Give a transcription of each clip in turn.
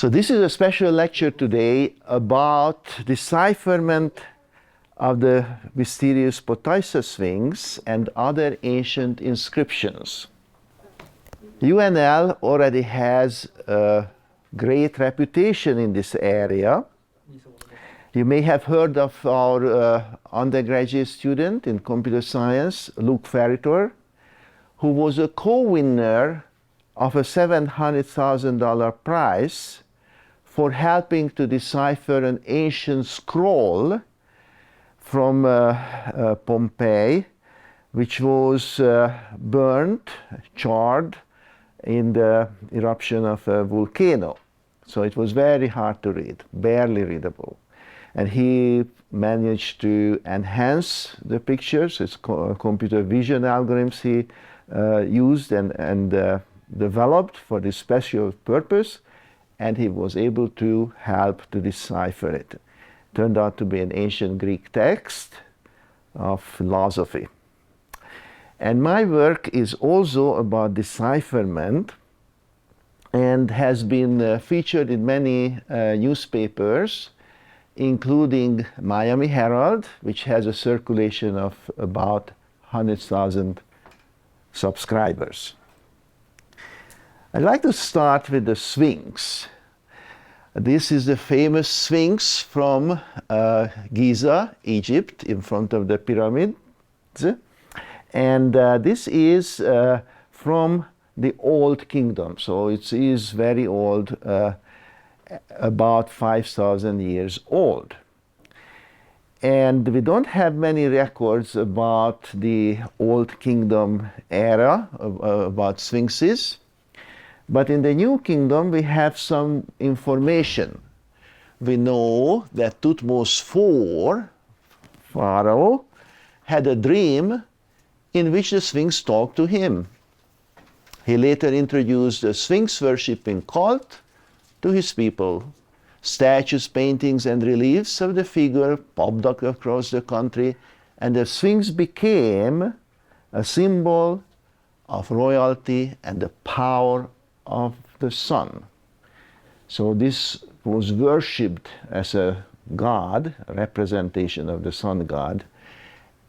So this is a special lecture today about decipherment of the mysterious Potaissa Sphinx and other ancient inscriptions. UNL already has a great reputation in this area. You may have heard of our undergraduate student in computer science, Luke Ferritor, who was a co-winner of a $700,000 prize for helping to decipher an ancient scroll from Pompeii, which was burnt, charred in the eruption of a volcano. So it was very hard to read, barely readable. And he managed to enhance the pictures. It's computer vision algorithms he used and developed for this special purpose, and he was able to help to decipher it. Turned out to be an ancient Greek text of philosophy. And my work is also about decipherment and has been featured in many newspapers, including Miami Herald, which has a circulation of about 100,000 subscribers. I'd like to start with the Sphinx. This is the famous Sphinx from Giza, Egypt, in front of the pyramids. And this is from the Old Kingdom, so it is very old, about 5,000 years old. And we don't have many records about the Old Kingdom era, about sphinxes. But in the New Kingdom, we have some information. We know that Thutmose IV, Pharaoh, had a dream in which the Sphinx talked to him. He later introduced a Sphinx worshipping cult to his people. Statues, paintings, and reliefs of the figure popped up across the country, and the Sphinx became a symbol of royalty and the power of the sun. So this was worshipped as a god, a representation of the sun god,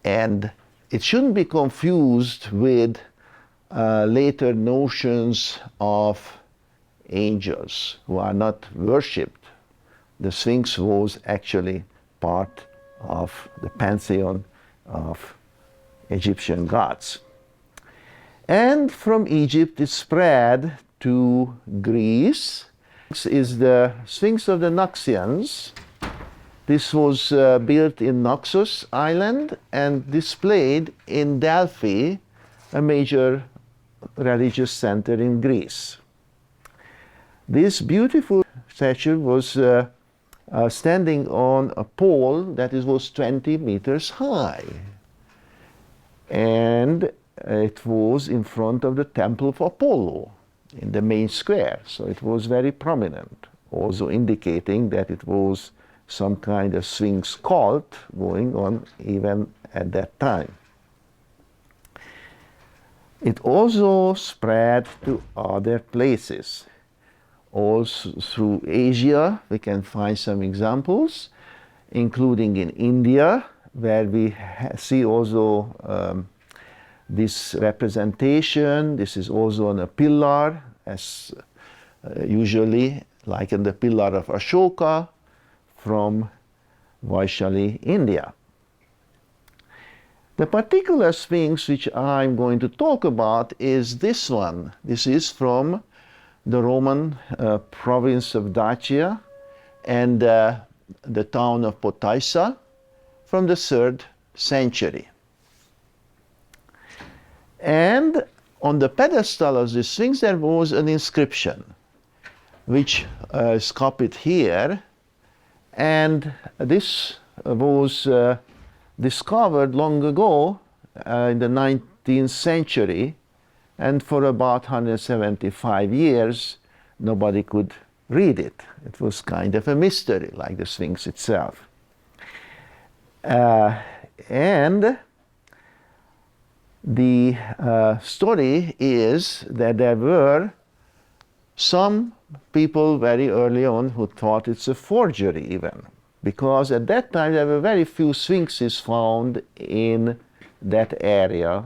and it shouldn't be confused with later notions of angels who are not worshipped. The Sphinx was actually part of the pantheon of Egyptian gods. And from Egypt it spread to Greece. This is the Sphinx of the Naxians. This was built in Naxos Island and displayed in Delphi, a major religious center in Greece. This beautiful statue was standing on a pole that was 20 meters high. And it was in front of the temple of Apollo in the main square. So it was very prominent, also indicating that it was some kind of Sphinx cult going on even at that time. It also spread to other places. Also through Asia, we can find some examples, including in India, where we see also this representation. This is also on a pillar, as usually like in the pillar of Ashoka from Vaishali, India. The particular Sphinx which I'm going to talk about is this one. This is from the Roman province of Dacia and the town of Potaissa from the 3rd century. And on the pedestal of the Sphinx there was an inscription which is copied here, and this was discovered long ago in the 19th century, and for about 175 years nobody could read it. It was kind of a mystery, like the Sphinx itself. And the story is that there were some people very early on who thought it's a forgery even, because at that time there were very few sphinxes found in that area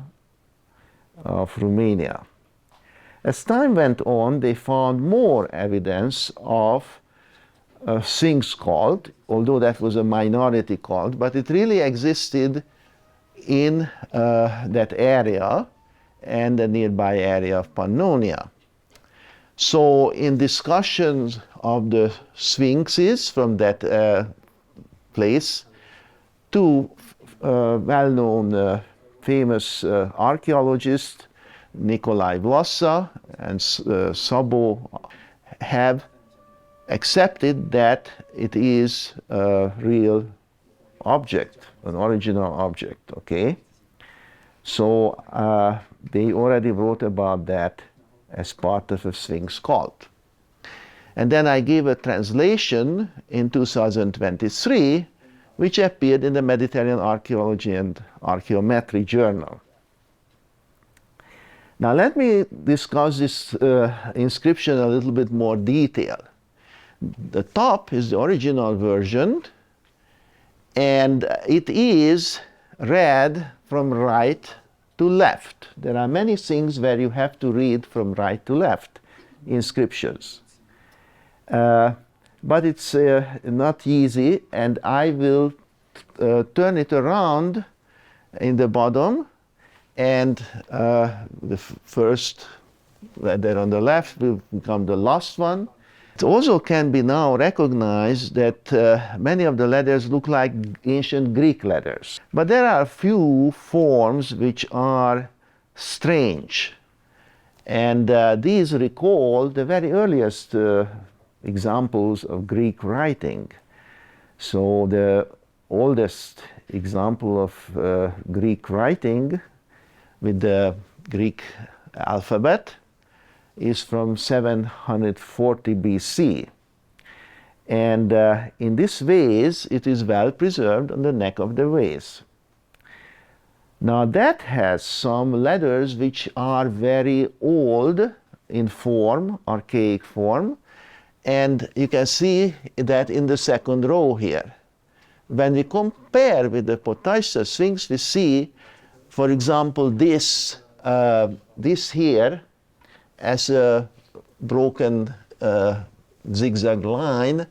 of Romania. As time went on, they found more evidence of a sphinx cult, although that was a minority cult, but it really existed in that area and the nearby area of Pannonia. So in discussions of the sphinxes from that place, two well-known famous archaeologists, Nikolai Vlassa and Szabó, have accepted that it is a real object, an original object, okay? So they already wrote about that as part of a Sphinx cult. And then I gave a translation in 2023, which appeared in the Mediterranean Archaeology and Archaeometry journal. Now let me discuss this inscription a little bit more detail. The top is the original version, and it is read from right to left. There are many things where you have to read from right to left, inscriptions. But it's not easy, and I will turn it around in the bottom, and the first letter on the left will become the last one. It also can be now recognized that many of the letters look like ancient Greek letters. But there are a few forms which are strange. And these recall the very earliest examples of Greek writing. So the oldest example of Greek writing with the Greek alphabet is from 740 BC. And in this vase, it is well preserved on the neck of the vase. Now that has some letters which are very old in form, archaic form, and you can see that in the second row here. When we compare with the Potaissa Sphinx, we see, for example, this here as a broken zigzag line.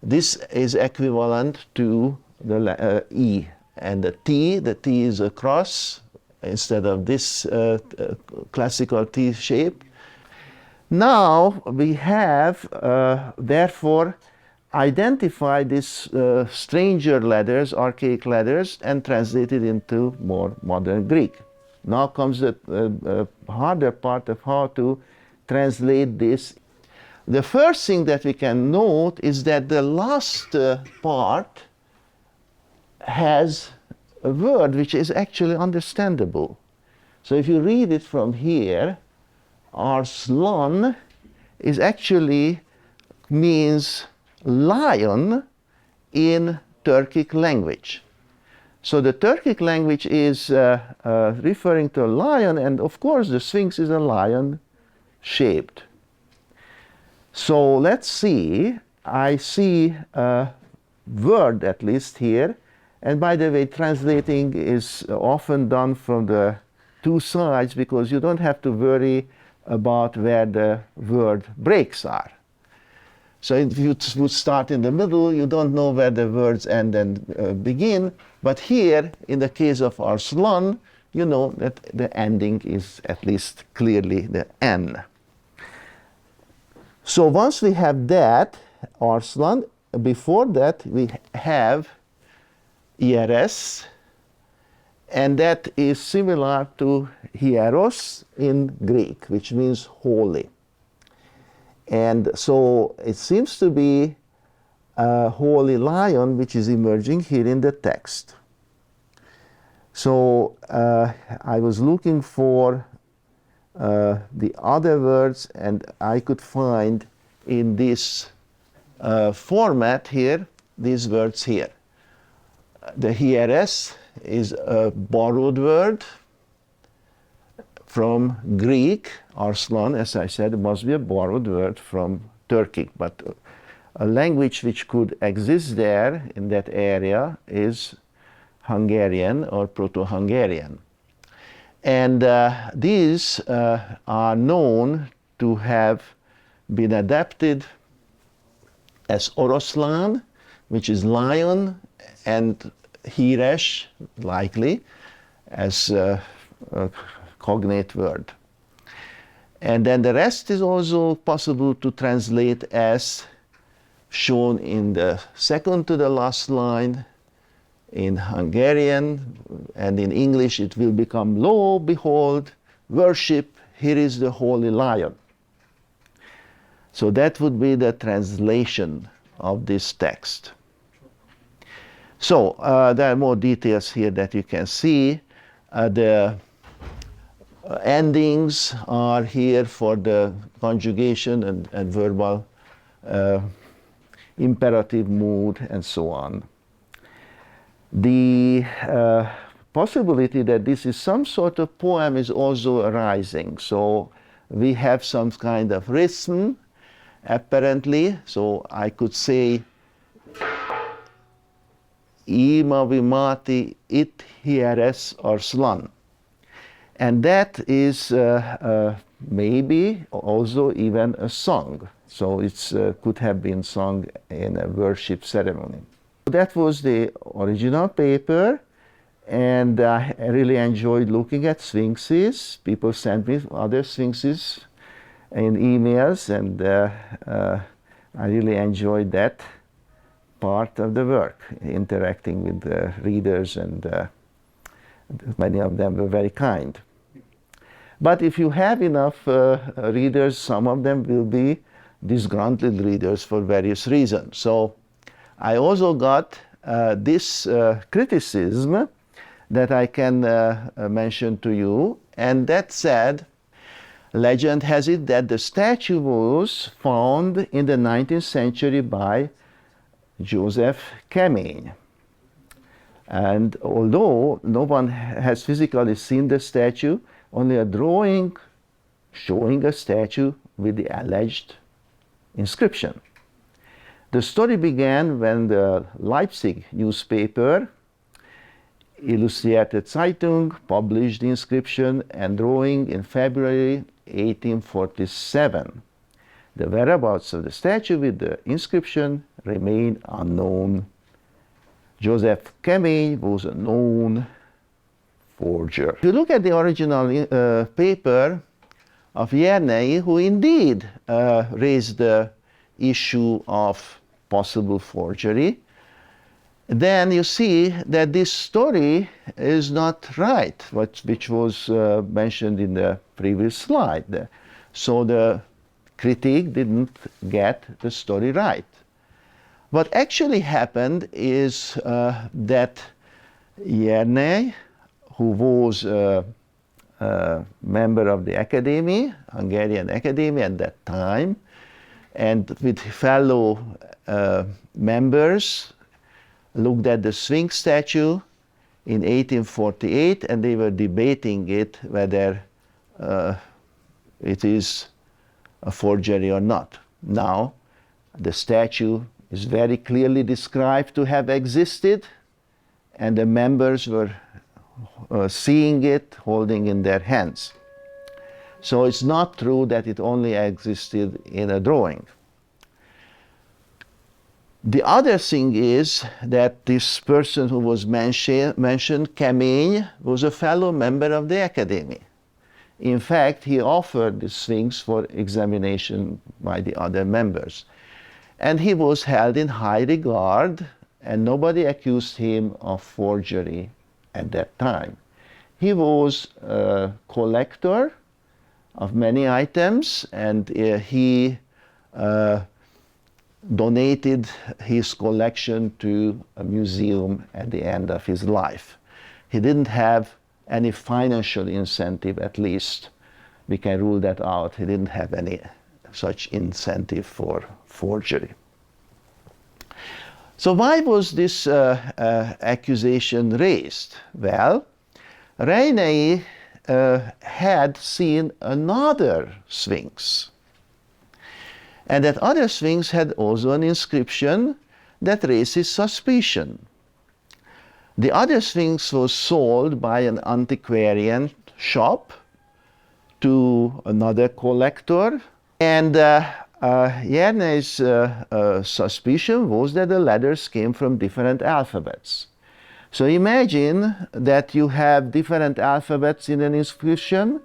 This is equivalent to the E. And the T is a cross instead of this classical T shape. Now we have, therefore, identified these stranger letters, archaic letters, and translated into more modern Greek. Now comes the harder part of how to translate this. The first thing that we can note is that the last part has a word which is actually understandable. So if you read it from here, Arslan is actually means lion in Turkic language. So the Turkic language is referring to a lion, and of course the Sphinx is a lion shaped. So let's see, I see a word at least here. And by the way, translating is often done from the two sides because you don't have to worry about where the word breaks are. So if you would start in the middle, you don't know where the words end and begin. But here, in the case of Arslan, you know that the ending is at least clearly the N. So once we have that, Arslan, before that we have Hieres, and that is similar to hieros in Greek, which means holy. And so it seems to be a holy lion which is emerging here in the text. So I was looking for the other words, and I could find in this format here, these words here. The hieres is a borrowed word from Greek. Arslan, as I said, must be a borrowed word from Turkic, but a language which could exist there in that area is Hungarian or Proto-Hungarian. And these are known to have been adapted as Oroslan, which is lion, and Híres, likely, as a cognate word. And then the rest is also possible to translate as shown in the second to the last line in Hungarian, and in English it will become, lo, behold, worship, here is the holy lion. So that would be the translation of this text. So there are more details here that you can see. The endings are here for the conjugation and verbal imperative mood and so on. The possibility that this is some sort of poem is also arising. So we have some kind of rhythm, apparently. So I could say, Ima vimati it hieres Arslan. And that is maybe also even a song. So it could have been sung in a worship ceremony. That was the original paper, and I really enjoyed looking at sphinxes. People sent me other sphinxes in emails, and I really enjoyed that part of the work, interacting with the readers, and many of them were very kind. But if you have enough readers, some of them will be disgruntled readers for various reasons. So I also got this criticism that I can mention to you, and that said, legend has it that the statue was found in the 19th century by Joseph Kemeny. And although no one has physically seen the statue, only a drawing showing a statue with the alleged inscription. The story began when the Leipzig newspaper, Illustrierte Zeitung, published the inscription and drawing in February 1847. The whereabouts of the statue with the inscription remain unknown. Joseph Kemeny was a known forger. If you look at the original paper of Jernei, who indeed raised the issue of possible forgery, then you see that this story is not right, which was mentioned in the previous slide. So the critique didn't get the story right. What actually happened is that Jernei, who was a member of the Academy, Hungarian Academy at that time, and with fellow members, looked at the Sphinx statue in 1848, and they were debating it whether it is a forgery or not. Now, the statue is very clearly described to have existed, and the members were seeing it, holding in their hands. So it's not true that it only existed in a drawing. The other thing is that this person who was mentioned, Kemeny, was a fellow member of the Academy. In fact, he offered the Sphinx for examination by the other members. And he was held in high regard, and nobody accused him of forgery at that time. He was a collector of many items, and he donated his collection to a museum at the end of his life. He didn't have any financial incentive, at least. We can rule that out. He didn't have any such incentive for forgery. So why was this accusation raised? Well, Jernei had seen another sphinx. And that other sphinx had also an inscription that raises suspicion. The other sphinx was sold by an antiquarian shop to another collector, and Jerne's suspicion was that the letters came from different alphabets. So imagine that you have different alphabets in an inscription,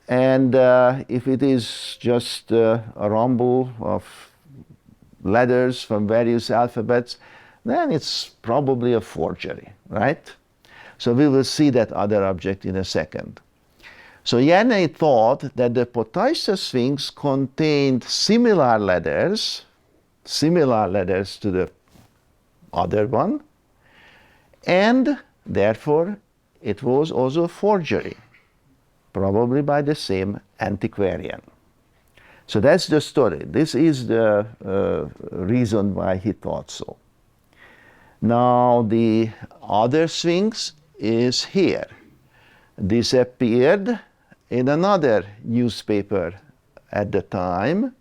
and if it is just a rumble of letters from various alphabets, then it's probably a forgery, right? So we will see that other object in a second. So Jerne thought that the Potaissa Sphinx contained similar letters to the other one, and therefore it was also a forgery, probably by the same antiquarian. So that's the story. This is the reason why he thought so. Now the other sphinx is here. This appeared in another newspaper at the time,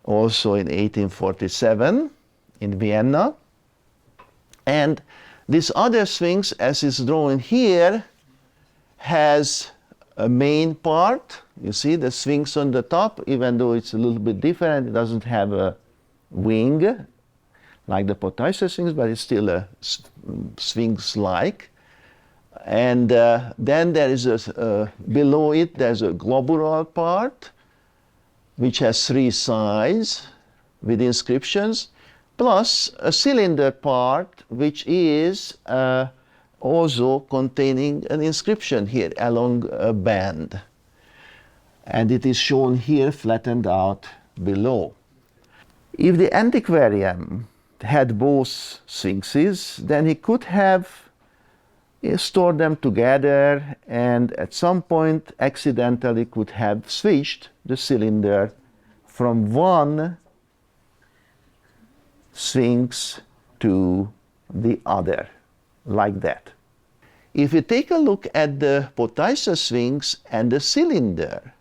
also in 1847 in Vienna. And this other sphinx, as is drawn here, has a main part. You see the sphinx on the top, even though it's a little bit different, it doesn't have a wing like the Potaissa Sphinx, but it's still a sphinx-like. And then there is below it, there's a globular part, which has 3 sides with inscriptions, plus a cylinder part, which is also containing an inscription here along a band. And it is shown here flattened out below. If the antiquarian had both sphinxes, then he could have stored them together, and at some point accidentally could have switched the cylinder from one sphinx to the other, like that. If you take a look at the Potaissa Sphinx and the cylinder,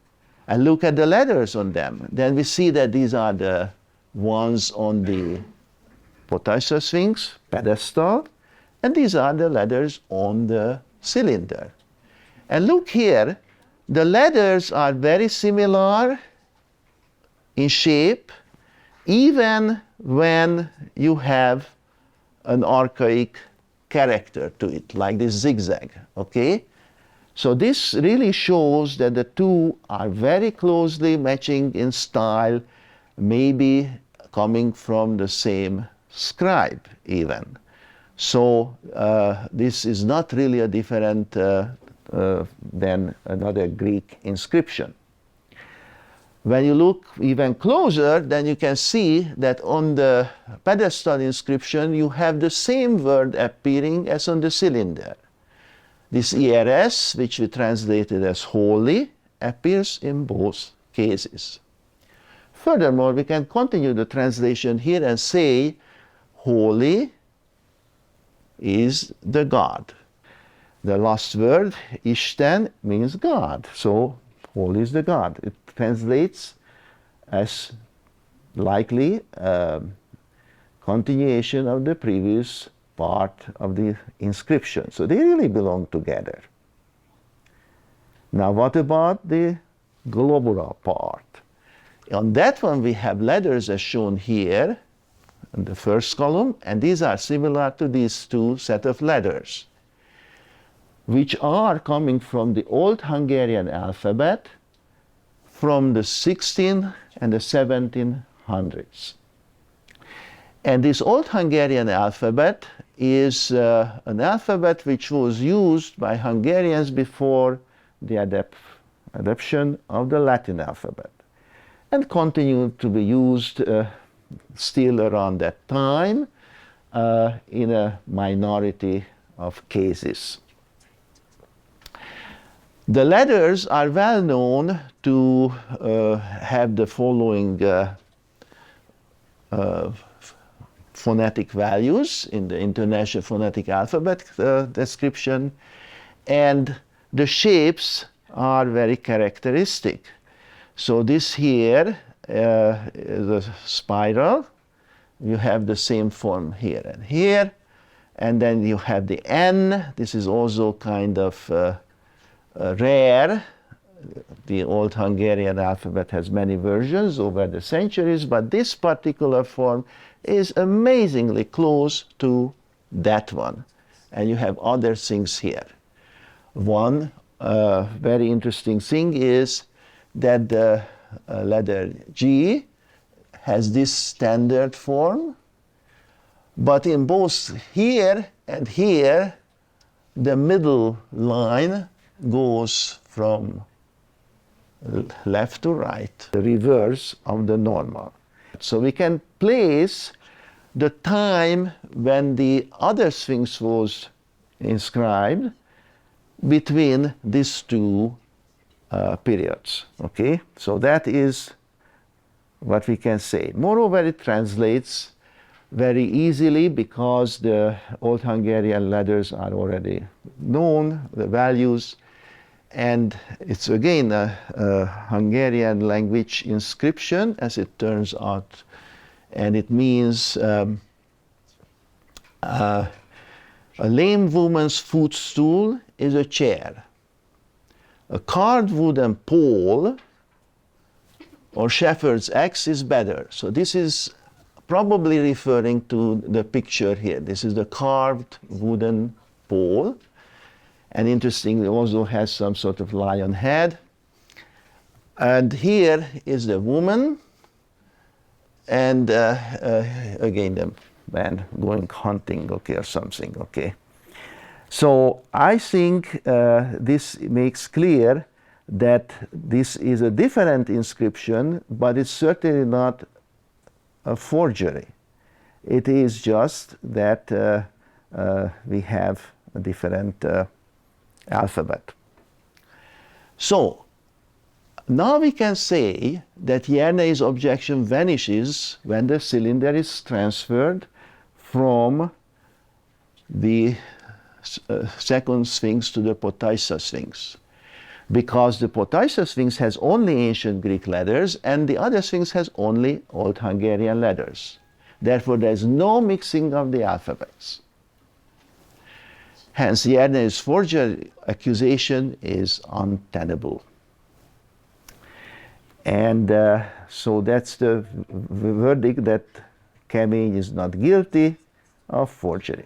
and look at the letters on them, then we see that these are the ones on the Potaissa Sphinx pedestal, and these are the letters on the cylinder. And look here, the letters are very similar in shape, even when you have an archaic character to it, like this zigzag, okay? So this really shows that the two are very closely matching in style, maybe coming from the same scribe even. So this is not really a different than another Greek inscription. When you look even closer, then you can see that on the pedestal inscription you have the same word appearing as on the cylinder. This ERS, which we translated as holy, appears in both cases. Furthermore, we can continue the translation here and say holy is the God. The last word, Isten, means God. So, holy is the God. It translates as likely continuation of the previous part of the inscription. So, they really belong together. Now, what about the globular part? On that one, we have letters as shown here in the first column, and these are similar to these two set of letters, which are coming from the Old Hungarian alphabet from the 16th and the 1700s. And this Old Hungarian alphabet is an alphabet which was used by Hungarians before the adoption of the Latin alphabet, and continued to be used still around that time in a minority of cases. The letters are well known to have the following phonetic values in the International Phonetic Alphabet description, and the shapes are very characteristic. So this here is a spiral. You have the same form here and here. And then you have the N. This is also kind of rare. The Old Hungarian alphabet has many versions over the centuries, but this particular form is amazingly close to that one. And you have other things here. One very interesting thing is that the letter G has this standard form, but in both here and here, the middle line goes from left to right, the reverse of the normal. So we can place the time when the other sphinx was inscribed between these two periods. Okay, so that is what we can say. Moreover, it translates very easily because the Old Hungarian letters are already known, the values, and it's again a Hungarian language inscription, as it turns out, and it means a lame woman's footstool is a chair. A carved wooden pole or shepherd's axe is better. So this is probably referring to the picture here. This is the carved wooden pole. And interestingly, also has some sort of lion head. And here is the woman, and again the man going hunting, okay, or something, okay. So I think this makes clear that this is a different inscription, but it's certainly not a forgery. It is just that we have a different alphabet. So now we can say that Jernei's objection vanishes when the cylinder is transferred from the second sphinx to the Potaissa Sphinx, because the Potaissa Sphinx has only ancient Greek letters and the other sphinx has only Old Hungarian letters. Therefore, there is no mixing of the alphabets. Hence, Jernei's forgery accusation is untenable. And so that's the verdict, that Kemény is not guilty of forgery.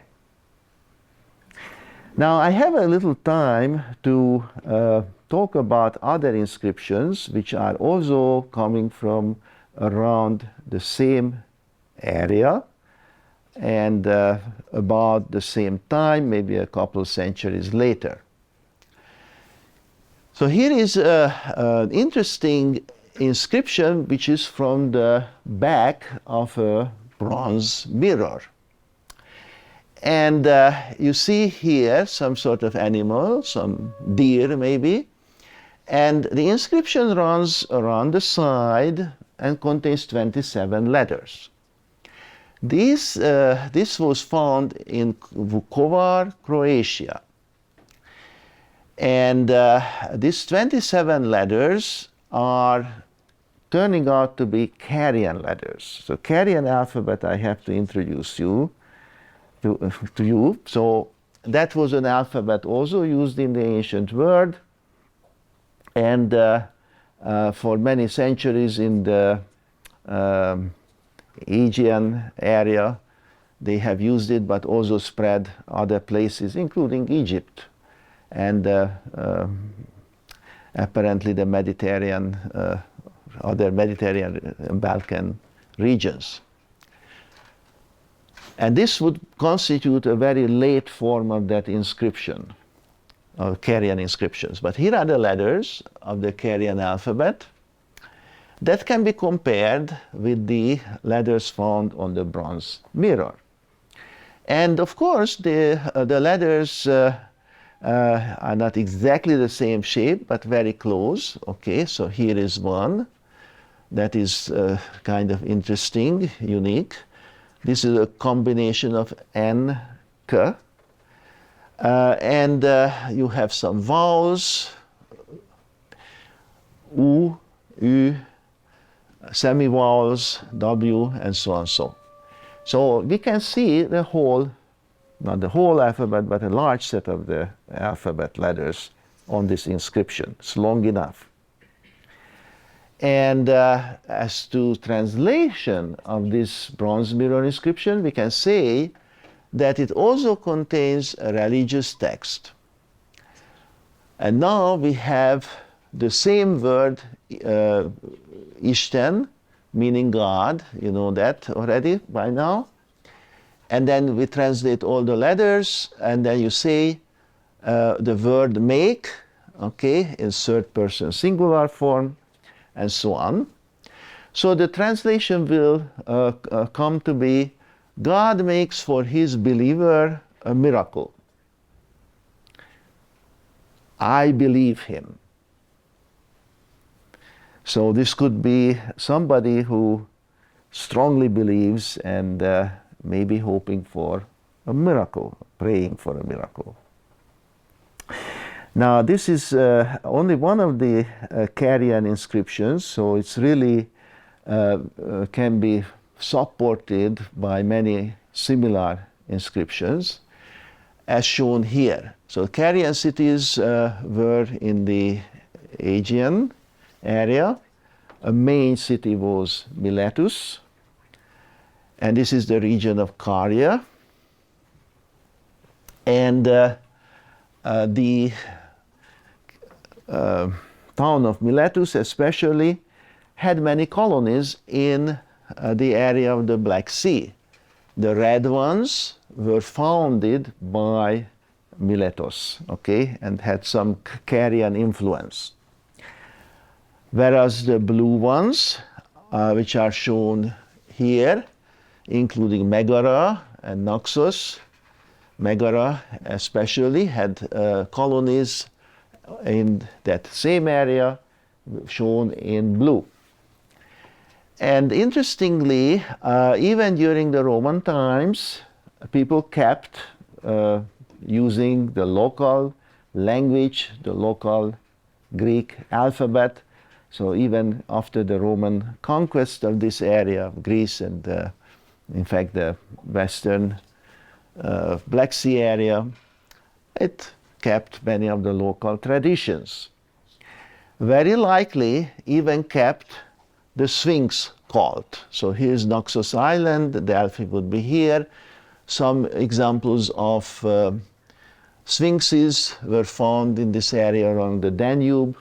Now, I have a little time to talk about other inscriptions which are also coming from around the same area and about the same time, maybe a couple centuries later. So here is an interesting inscription which is from the back of a bronze mirror. And you see here some sort of animal, some deer maybe, and the inscription runs around the side and contains 27 letters. This was found in Vukovar, Croatia. And these 27 letters are turning out to be Carian letters. So Carian alphabet I have to introduce you to you. So that was an alphabet also used in the ancient world, and for many centuries in the Aegean area they have used it, but also spread other places, including Egypt and apparently the Mediterranean, other Mediterranean and Balkan regions. And this would constitute a very late form of that inscription, of Carian inscriptions. But here are the letters of the Carian alphabet that can be compared with the letters found on the bronze mirror. And of course, the letters are not exactly the same shape, but very close. Okay, so here is one that is kind of interesting, unique. This is a combination of N, K. And you have some vowels, U, U, semivowels, W, and so on. So we can see the whole, not the whole alphabet, but a large set of the alphabet letters on this inscription. It's long enough. And as to translation of this bronze mirror inscription, we can say that it also contains a religious text. And now we have the same word, Isten, meaning God, you know that already by now. And then we translate all the letters, and then you say the word make, okay, in third person singular form, and so on. So the translation will come to be, God makes for his believer a miracle. I believe him. So this could be somebody who strongly believes and maybe hoping for a miracle, praying for a miracle. Now this is only one of the Carian inscriptions, so it's really can be supported by many similar inscriptions as shown here. So Carian cities were in the Aegean area. A main city was Miletus, and this is the region of Caria. And the town of Miletus especially had many colonies in the area of the Black Sea. The red ones were founded by Miletus, okay, and had some Carian influence. Whereas the blue ones, which are shown here, including Megara and Naxos, Megara especially had colonies in that same area shown in blue. And interestingly, even during the Roman times, people kept using the local language, the local Greek alphabet. So even after the Roman conquest of this area of Greece and in fact the western Black Sea area, it kept many of the local traditions. Very likely even kept the Sphinx cult. So here's Naxos Island, the Delphi would be here. Some examples of sphinxes were found in this area around the Danube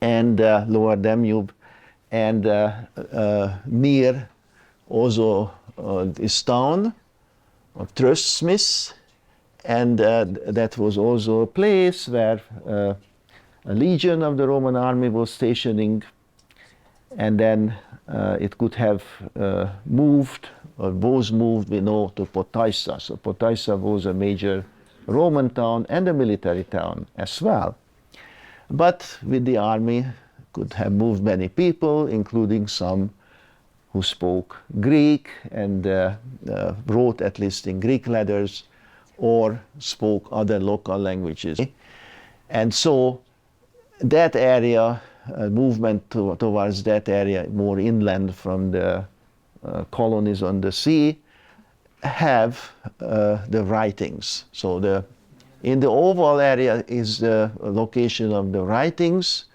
and lower Danube, and near also this town of 3rd-7th, and that was also a place where a legion of the Roman army was stationing, and then it could have moved, or was moved, we know, to Potaissa. So Potaissa was a major Roman town and a military town as well. But with the army could have moved many people, including some who spoke Greek and wrote at least in Greek letters or spoke other local languages. And so that area, movement towards that area more inland from the colonies on the sea, have the writings. So in the oval area is the location of the writings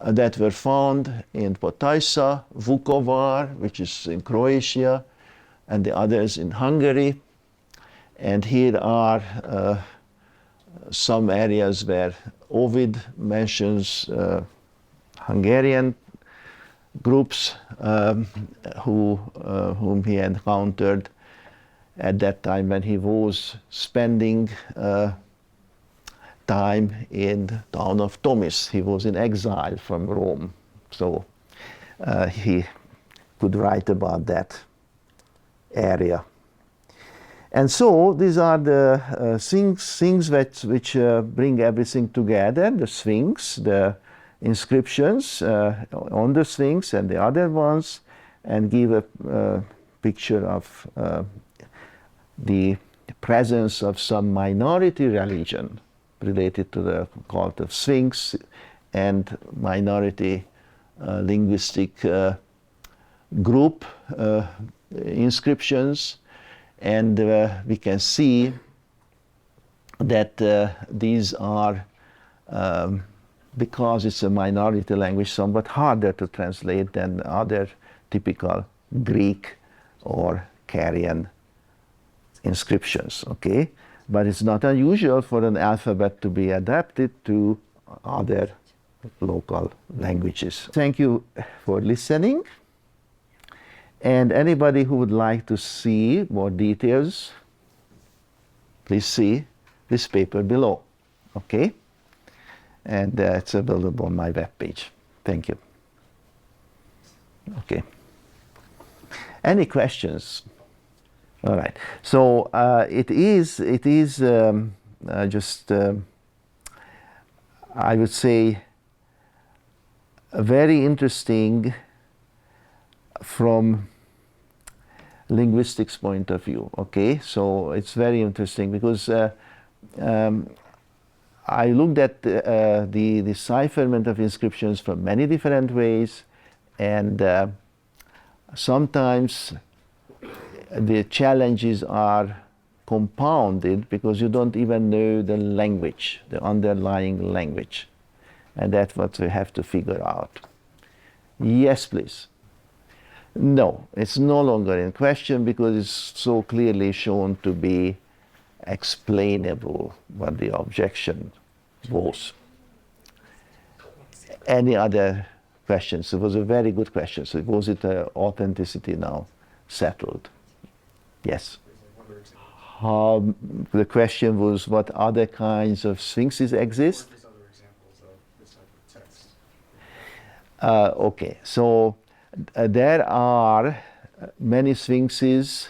that were found in Potaissa, Vukovar, which is in Croatia, and the others in Hungary. And here are some areas where Ovid mentions Hungarian groups whom he encountered at that time when he was spending time in the town of Tomis. He was in exile from Rome, so he could write about that area. And so these are the things which bring everything together: the Sphinx, the inscriptions on the Sphinx and the other ones, and give a picture of the presence of some minority religion related to the cult of Sphinx and minority linguistic group inscriptions, and we can see that these are, because it's a minority language, somewhat harder to translate than other typical Greek or Carian inscriptions, okay? But it's not unusual for an alphabet to be adapted to other local languages. Thank you for listening. And anybody who would like to see more details, please see this paper below, okay? And it's available on my webpage. Thank you. Okay. Any questions? All right. So it is just, I would say, very interesting from linguistics point of view. Okay, so it's very interesting because I looked at the decipherment of inscriptions from many different ways, and sometimes the challenges are compounded because you don't even know the language, the underlying language. And that's what we have to figure out. Yes, please. No, it's no longer in question because it's so clearly shown to be explainable what the objection was. Any other questions? It was a very good question. So was it authenticity now settled? Yes. The question was, what other kinds of sphinxes exist? Okay, so there are many sphinxes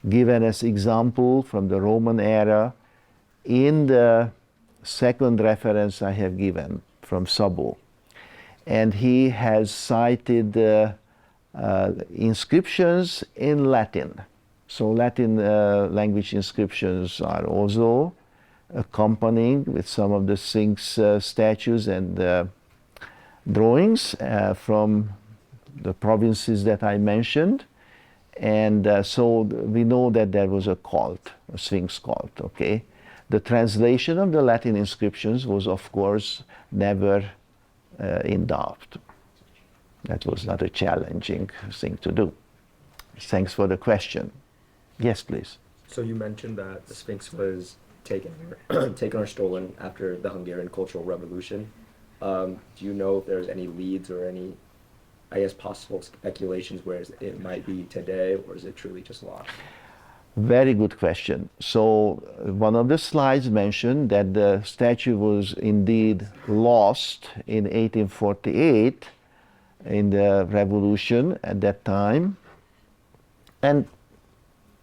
given as example from the Roman era in the second reference I have given from Sabo. And he has cited inscriptions in Latin. So Latin language inscriptions are also accompanying with some of the Sphinx statues and drawings from the provinces that I mentioned. And so we know that there was a cult, a Sphinx cult, okay? The translation of the Latin inscriptions was, of course, never in doubt. That was not a challenging thing to do. Thanks for the question. Yes, please. So you mentioned that the Sphinx was taken or stolen after the Hungarian Cultural Revolution. Do you know if there's any leads or any, I guess, possible speculations where it might be today, or is it truly just lost? Very good question. So one of the slides mentioned that the statue was indeed lost in 1848 in the revolution at that time. And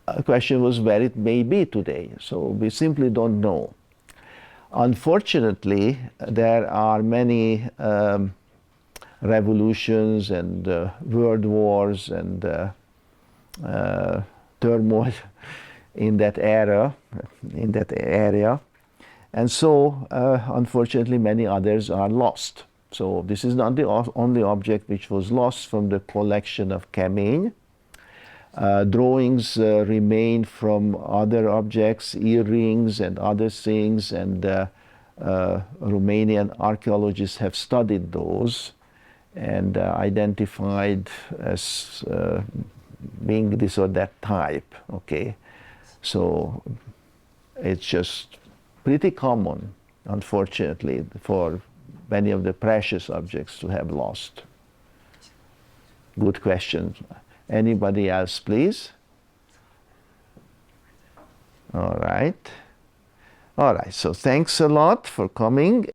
the question was where it may be today. So we simply don't know. Unfortunately, there are many revolutions and world wars and turmoil in that era, in that area. And so, unfortunately, many others are lost. So this is not the only object which was lost from the collection of Kemény. Drawings remain from other objects, earrings and other things, and Romanian archaeologists have studied those and identified as being this or that type, okay? So it's just pretty common, unfortunately, for many of the precious objects to have lost. Good question. Anybody else, please? All right. All right, so thanks a lot for coming.